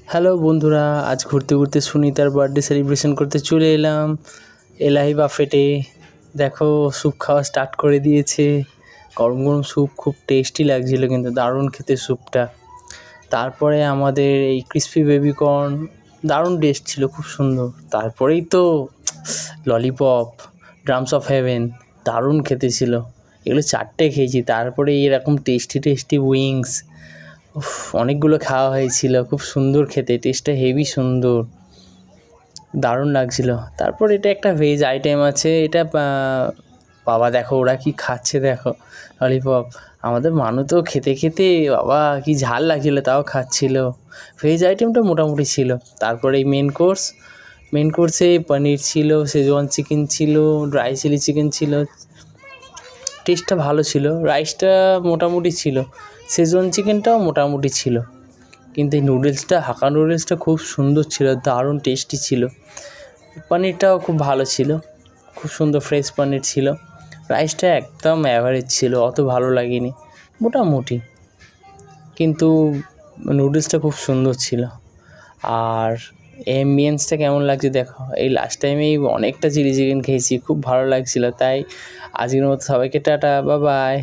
Hello বন্ধুরা, আজ ঘুরতে ঘুরতে সুনিতার বার্থডে সেলিব্রেশন করতে চলে এলাম এলাহি বাফেটে। দেখো, স্যুপ খাওয়া স্টার্ট করে দিয়েছে। গরম গরম স্যুপ খুব টেস্টি লাগছিলো, কিন্তু দারুণ খেতে স্যুপটা। তারপরে আমাদের এই ক্রিসপি বেবিকর্ন, দারুণ টেস্ট ছিল, খুব সুন্দর। তারপরেই তো ললিপপ, ড্রামস অফ হেভেন, দারুণ খেতে ছিল। এগুলো 4টে খেয়েছি। তারপরে এরকম টেস্টি টেস্টি উইংস, অনেকগুলো খাওয়া হয়েছিল। খুব সুন্দর খেতে, টেস্টটা হেভি সুন্দর, দারুণ লাগছিল। তারপর এটা একটা ভেজ আইটেম আছে, এটা বাবা দেখো ওরা কি খাচ্ছে, দেখো ললিপপ। আমাদের মানু তো খেতে খেতে বাবা কি ঝাল লাগছিল, তাও খাচ্ছিল। ভেজ আইটেমটা মোটামুটি ছিল। তারপরে এই মেন কোর্সে পনির ছিল, শেজওয়ান চিকেন ছিল, ড্রাই চিলি চিকেন ছিল। টেস্টটা ভালো ছিল, রাইসটা মোটামুটি ছিল, শেজওয়ান চিকেনটাও মোটামুটি ছিল। কিন্তু এই নুডলসটা, হাক্কা নুডলসটা খুব সুন্দর ছিল, দারুণ টেস্টি ছিল। পনিরটাও খুব ভালো ছিল, খুব সুন্দর ফ্রেশ পনির ছিল। রাইসটা একদম অ্যাভারেজ ছিল, অত ভালো লাগেনি, মোটামুটি। কিন্তু নুডলসটা খুব সুন্দর ছিল। আর অ্যাম্বিয়েন্সটা কেমন লাগছে দেখো। এই লাস্ট টাইমেই অনেকটা চিলি চিকেন খেয়েছি, খুব ভালো লাগছিল। তাই আজকের মতো সবাইকে টাটা, বাই বাই।